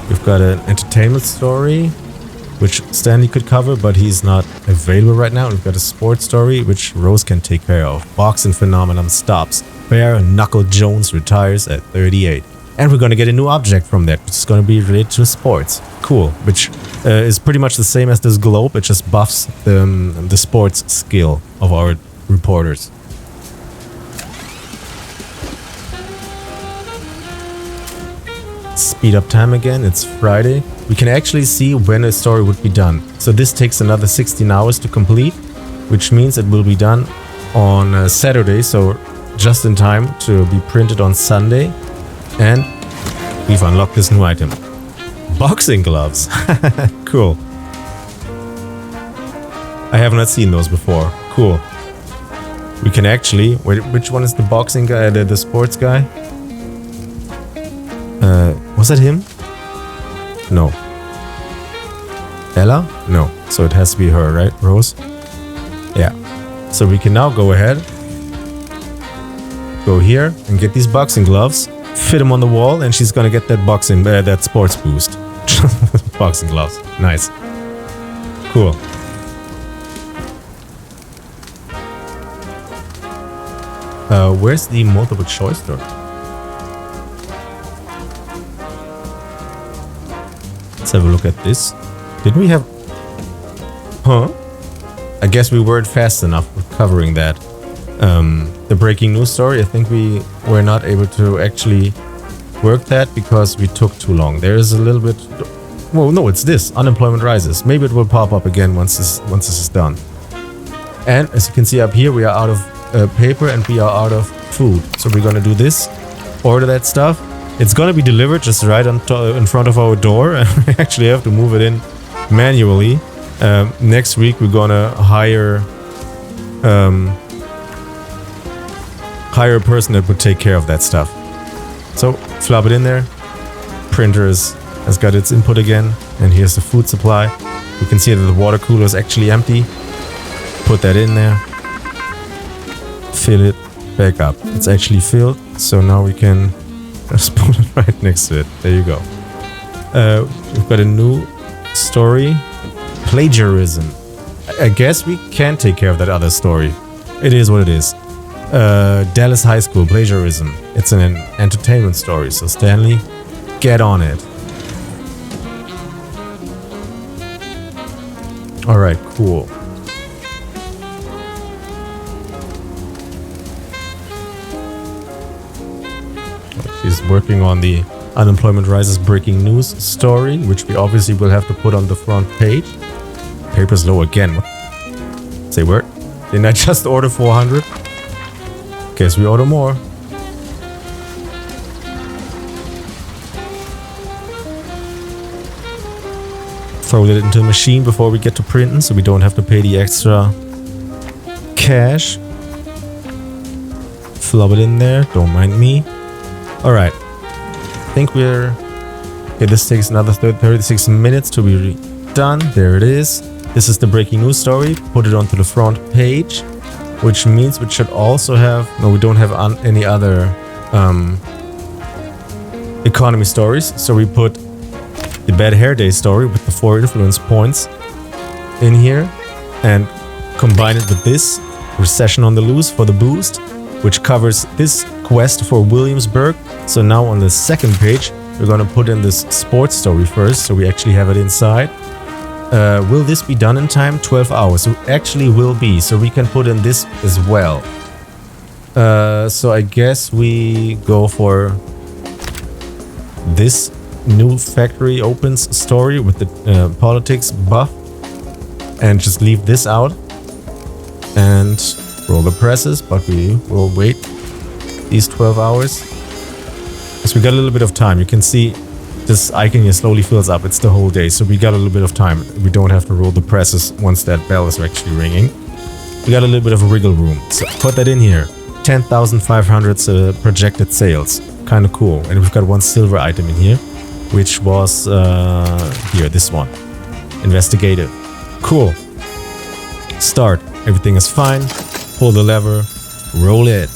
We've got an entertainment story, which Stanley could cover, but he's not available right now. We've got a sports story, which Rose can take care of. Boxing phenomenon stops. Bare Knuckle Jones retires at 38. And we're going to get a new object from that, which is going to be related to sports. Cool. Which is pretty much the same as this globe. It just buffs the sports skill of our reporters. Speed up time again. It's Friday. We can actually see when a story would be done. So this takes another 16 hours to complete, which means it will be done on Saturday, so just in time to be printed on Sunday. And we've unlocked this new item. Boxing gloves. Cool. I have not seen those before. Cool. We can actually... Wait, which one is the boxing guy, the sports guy? Was that him? No. Ella? No. So it has to be her, right? Rose? Yeah. So we can now go ahead, go here and get these boxing gloves, fit them on the wall, and she's gonna get that that sports boost. Boxing gloves. Nice. Cool. Where's the multiple choice story? Let's have a look at this. Did we have... Huh? I guess we weren't fast enough with covering that. The breaking news story, I think we were not able to actually work that because we took too long. There is a little bit... Well, no, it's this. Unemployment rises. Maybe it will pop up again once this is done. And as you can see up here, we are out of paper and we are out of food. So we're gonna do this. Order that stuff. It's gonna be delivered just right in front of our door, and we actually have to move it in manually. Next week we're gonna hire a person that would take care of that stuff. So flop it in there. Printer has got its input again, and here's the food supply. You can see that the water cooler is actually empty. Put that in there. Fill it back up. It's actually filled, so now we can just put it right next to it. There you go. We've got a new story. Plagiarism. I guess we can take care of that other story. It is what it is. Dallas High School plagiarism. It's an entertainment story, so Stanley, get on it. Alright, cool. She's working on the unemployment rises breaking news story, which we obviously will have to put on the front page. Paper's low again. What? Say word. Didn't I just order 400? Guess we order more. Throw it into the machine before we get to printing, so we don't have to pay the extra cash. flub it in there. Don't mind me. All right. I think we're... Okay, this takes another 36 minutes to be done. There it is. This is the breaking news story. Put it onto the front page, which means we should also have... No, we don't have any other economy stories. So we put the Bad Hair Day story with the 4 influence points in here and combine it with this Recession on the Loose for the boost, which covers this quest for Williamsburg. So now on the second page, we're gonna put in this sports story first, so we actually have it inside. Will this be done in time? 12 hours. So actually will be, so we can put in this as well. So I guess we go for this new factory opens story with the politics buff and just leave this out and roll the presses, but we will wait these 12 hours. So we got a little bit of time. You can see this icon here slowly fills up. It's the whole day, so we got a little bit of time. We don't have to roll the presses once that bell is actually ringing. We got a little bit of a wiggle room. So put that in here. 10,500 projected sales. Kind of cool. And we've got one silver item in here, which was here, this one. Investigative. Cool. Start. Everything is fine. Pull the lever. Roll it.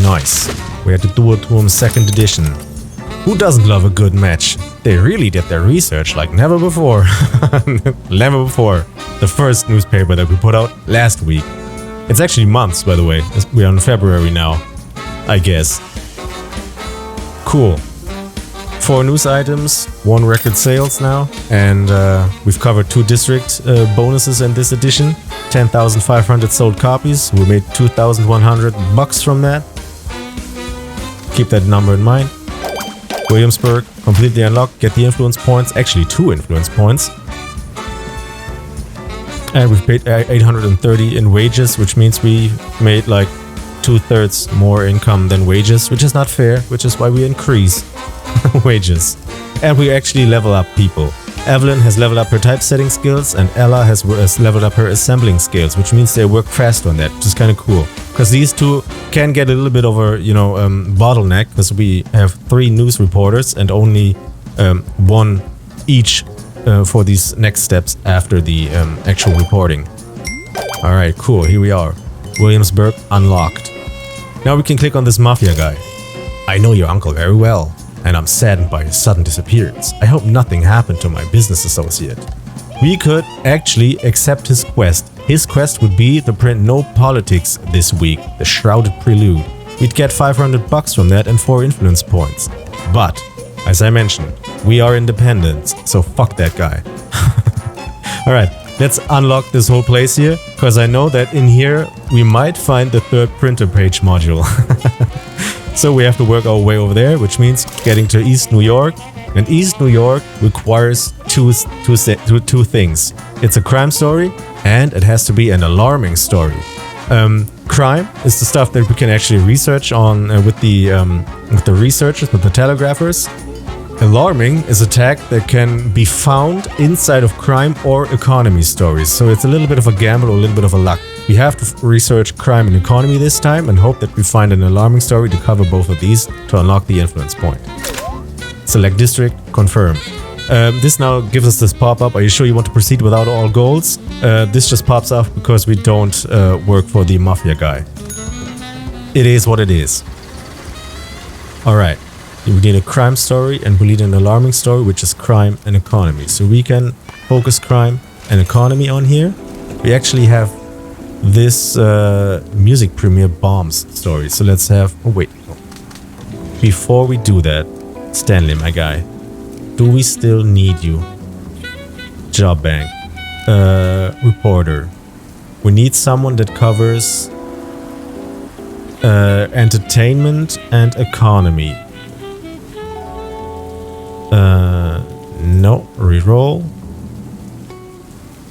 Nice. We had to do it to him 2nd edition. Who doesn't love a good match? They really did their research like never before. Never before. The first newspaper that we put out last week. It's actually months, by the way. We're in February now, I guess. Cool. 4 news items, 1 record sales now, and we've covered 2 district bonuses in this edition. 10,500 sold copies. We made 2,100 bucks from that. Keep that number in mind. Williamsburg, completely unlocked. Get the influence points. Actually, 2 influence points. And we've paid 830 in wages, which means we made like 2/3 more income than wages, which is not fair, which is why we increase wages. And we actually level up people. Evelyn has leveled up her typesetting skills, and Ella has leveled up her assembling skills, which means they work fast on that, which is kind of cool. Because these two can get a little bit of a, bottleneck, because we have 3 news reporters and only 1 each for these next steps after the actual reporting. Alright, cool, here we are. Williamsburg unlocked. Now we can click on this mafia guy. I know your uncle very well, and I'm saddened by his sudden disappearance. I hope nothing happened to my business associate. We could actually accept his quest. His quest would be to print No Politics this week, the Shrouded Prelude. We'd get 500 bucks from that and 4 influence points. But, as I mentioned, we are independent, so fuck that guy. Alright, let's unlock this whole place here, because I know that in here we might find the 3rd printer page module. So we have to work our way over there, which means getting to East New York. And East New York requires two things. It's a crime story, and it has to be an alarming story. Crime is the stuff that we can actually research on with the researchers, with the telegraphers. Alarming is a tag that can be found inside of crime or economy stories. So it's a little bit of a gamble or a little bit of a luck. We have to research crime and economy this time and hope that we find an alarming story to cover both of these to unlock the influence point. Select district, confirm. This now gives us this pop-up. Are you sure you want to proceed without all goals? This just pops up because we don't work for the mafia guy. It is what it is. Alright. We need a crime story and we need an alarming story, which is crime and economy. So we can focus crime and economy on here. We actually have this music premiere bombs story. So let's have... Oh, wait. Before we do that, Stanley, my guy, do we still need you? Job bank. Reporter. We need someone that covers entertainment and economy. No, reroll.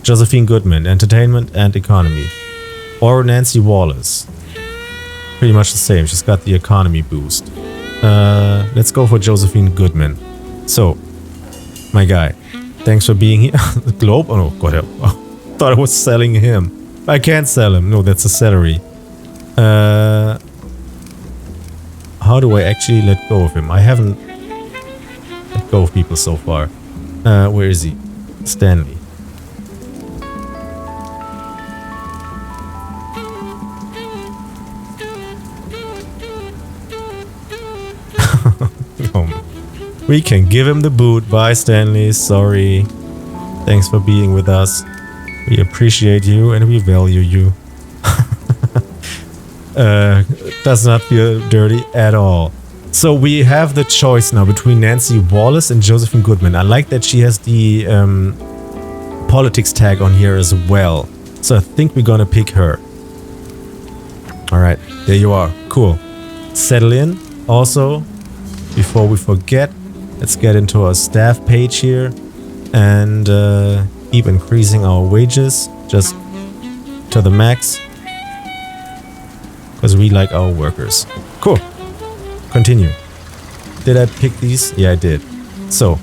Josephine Goodman, entertainment and economy. Or Nancy Wallace. Pretty much the same, she's got the economy boost. Let's go for Josephine Goodman. So, my guy, thanks for being here. The Globe? Oh no, God help. Oh, thought I was selling him. I can't sell him. No, that's a salary. How do I actually let go of him? I haven't let go of people so far. Where is he? Stanley. We can give him the boot. Bye, Stanley. Sorry. Thanks for being with us. We appreciate you and we value you. Does not feel dirty at all. So we have the choice now between Nancy Wallace and Josephine Goodman. I like that she has the politics tag on here as well. So I think we're gonna pick her. Alright, there you are. Cool. Settle in. Also, before we forget, let's get into our staff page here and keep increasing our wages just to the max because we like our workers. Cool. Continue. Did I pick these? Yeah, I did. So,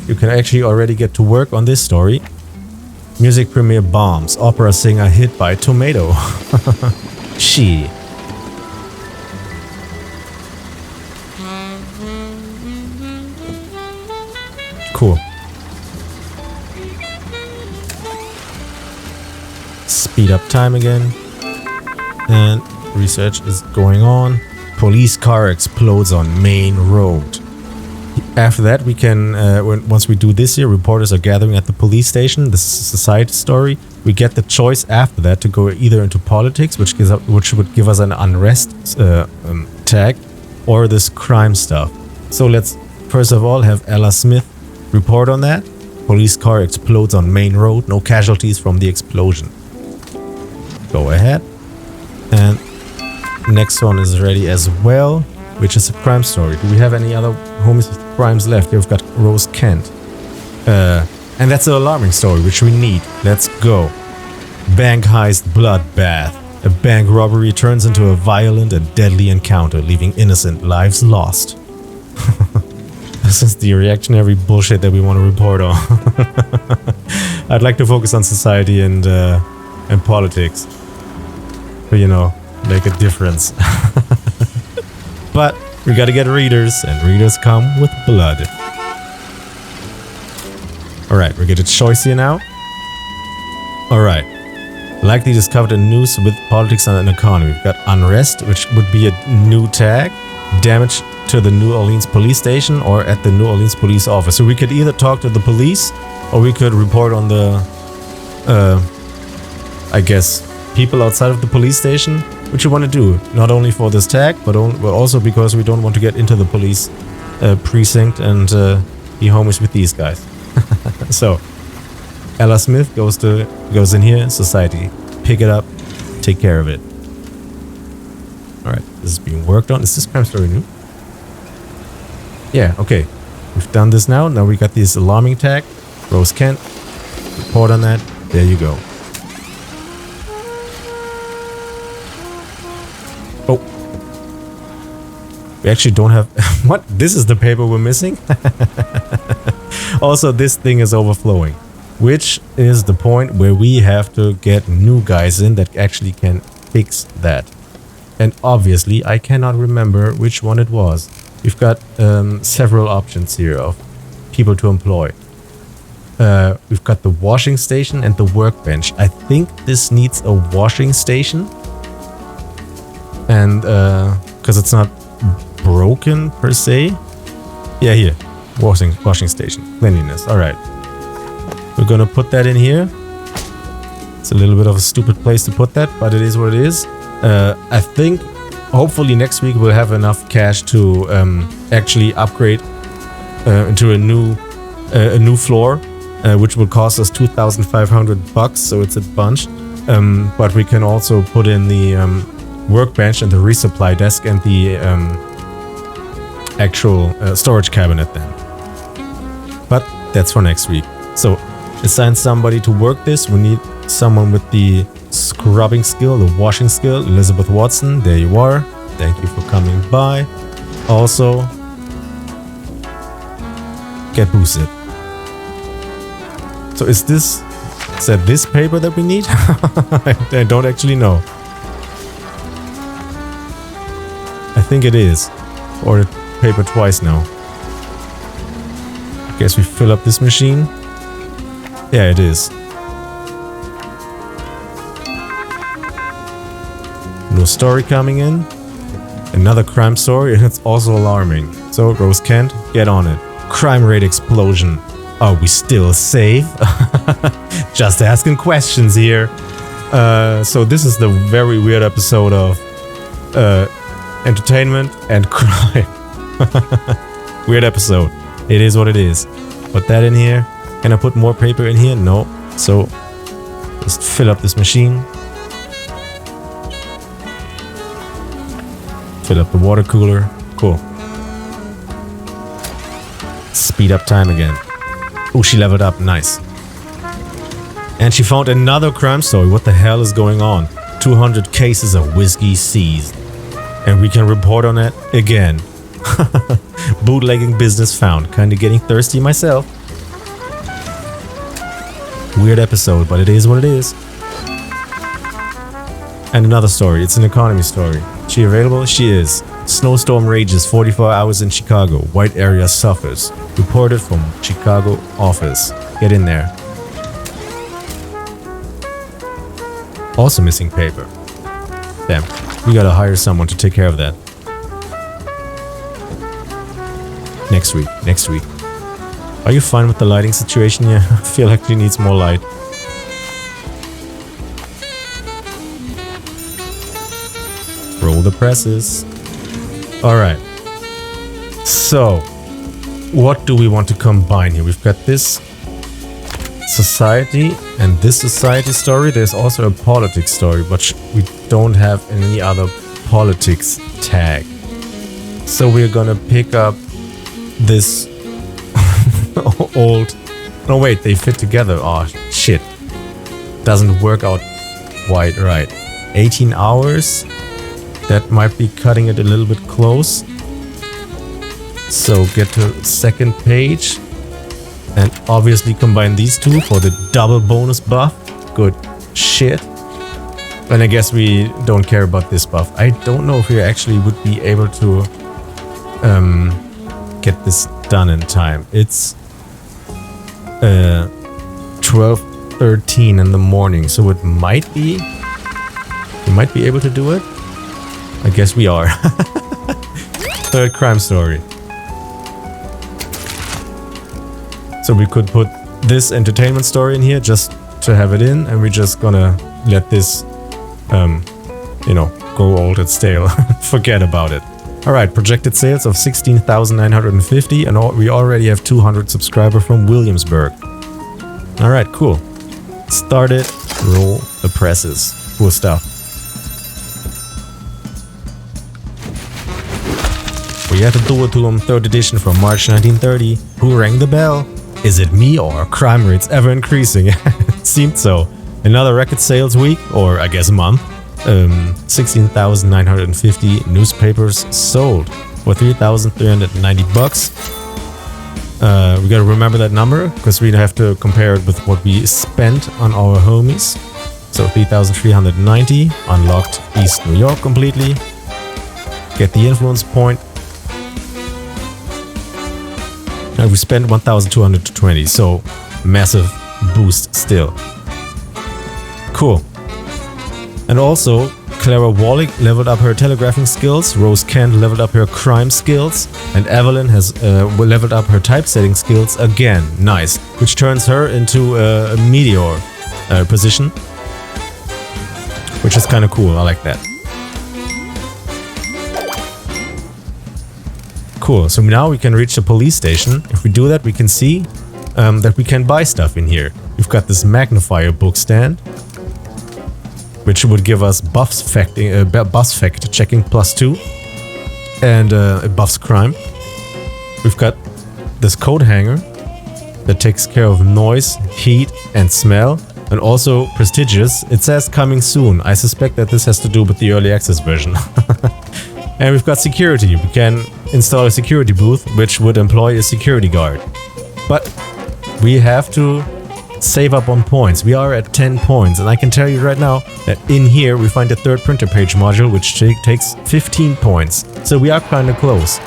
you can actually already get to work on this story. Music premiere bombs. Opera singer hit by tomato. She. Cool. Speed up time again. And research is going on. Police car explodes on main road. After that, we can, once we do this here, reporters are gathering at the police station. This is a side story. We get the choice after that to go either into politics, which would give us an unrest tag, or this crime stuff. So let's first of all have Ella Smith report on that. Police car explodes on main road. No casualties from the explosion. Go ahead. And next one is ready as well, which is a crime story. Do we have any other homies with crimes left? We've got Rose Kent. And that's an alarming story, which we need. Let's go. Bank heist bloodbath. A bank robbery turns into a violent and deadly encounter, leaving innocent lives lost. This is the reactionary bullshit that we want to report on. I'd like to focus on society and politics. But, you know, make a difference. But we gotta get readers, and readers come with blood. Alright, we get a choice here now. Alright. Likely discovered in news with politics and an economy. We've got unrest, which would be a new tag. Damage to the New Orleans police station or at the New Orleans police office. So we could either talk to the police or we could report on the, I guess, people outside of the police station, which we want to do. Not only for this tag, but also because we don't want to get into the police precinct and be homies with these guys. So, Ella Smith goes in here, society. Pick it up, take care of it. Alright, this is being worked on. Is this crime story new? Yeah, okay. We've done this now. Now we got this alarming tag. Rose Kent. Report on that. There you go. Oh. We actually don't have... What? This is the paper we're missing? Also, this thing is overflowing. Which is the point where we have to get new guys in that actually can fix that. And obviously, I cannot remember which one it was. We've got several options here of people to employ. We've got the washing station and the workbench. I think this needs a washing station. And because it's not broken per se. Yeah, here. Washing station. Cleanliness. Alright. We're gonna put that in here. It's a little bit of a stupid place to put that, but it is what it is. I think hopefully next week we'll have enough cash to actually upgrade into a new floor, which will cost us $2,500, so it's a bunch. But we can also put in the workbench and the resupply desk and the actual storage cabinet then. But that's for next week. So assign somebody to work this. We need someone with the scrubbing skill, the washing skill. Elizabeth Watson, there you are. Thank you for coming by. Also, get boosted. So is this Is that this paper that we need? I don't actually know. I think it is. Ordered paper twice now. Guess we fill up this machine. Yeah, it is. No story coming in. Another crime story, and it's also alarming. So, Rose Kent, get on it. Crime rate explosion. Are we still safe? Just asking questions here. So this is the very weird episode of entertainment and crime. Weird episode. It is what it is. Put that in here. Can I put more paper in here? No. So just fill up this machine. Fill up the water cooler. Cool. Speed up time again. Oh, she leveled up. Nice. And she found another crime story. What the hell is going on? 200 cases of whiskey seized. And we can report on it again. Bootlegging business found. Kinda getting thirsty myself. Weird episode, but it is what it is. And another story. It's an economy story. She available? She is. Snowstorm rages 44 hours in Chicago. White area suffers. Reported from Chicago office. Get in there. Also missing paper. Damn. We gotta hire someone to take care of that. Next week. Next week. Are you fine with the lighting situation here? I feel like she needs more light. Roll the presses. Alright. So, what do we want to combine here? We've got this society and this society story. There's also a politics story, but we don't have any other politics tag. So we're gonna pick up this old... No, wait, they fit together. Oh, shit. Doesn't work out quite right. 18 hours. That might be cutting it a little bit close. So get to second page. And obviously combine these two for the double bonus buff. Good shit. And I guess we don't care about this buff. I don't know if we actually would be able to get this done in time. It's 12:13 in the morning, so it might be... We might be able to do it. I guess we are. Third crime story. So we could put this entertainment story in here just to have it in, and we're just gonna let this, you know, grow old and stale. Forget about it. Alright, projected sales of 16,950, and we already have 200 subscribers from Williamsburg. Alright, cool. Start it, roll the presses. Cool stuff. We had to do it to him, 3rd edition from March 1930. Who rang the bell? Is it me or are crime rates ever increasing? It seemed so. Another record sales week, or I guess month. 16,950 newspapers sold for 3,390 bucks. We gotta remember that number because we have to compare it with what we spent on our homies. So 3,390, unlocked East New York completely. Get the influence point. And we spent 1,220, so massive boost still. Cool. And also, Clara Wallach leveled up her telegraphing skills, Rose Kent leveled up her crime skills, and Evelyn has leveled up her typesetting skills again. Nice. Which turns her into a meteor position. Which is kind of cool, I like that. Cool, so now we can reach the police station. If we do that, we can see that we can buy stuff in here. We've got this magnifier book stand, which would give us bus fact checking +2, and it buffs crime. We've got this coat hanger that takes care of noise, heat, and smell, and also prestigious. It says coming soon. I suspect that this has to do with the early access version. And we've got security. We can install a security booth, which would employ a security guard. But we have to save up on points. We are at 10 points, and I can tell you right now that in here we find the third printer page module, which takes 15 points. So we are kind of close.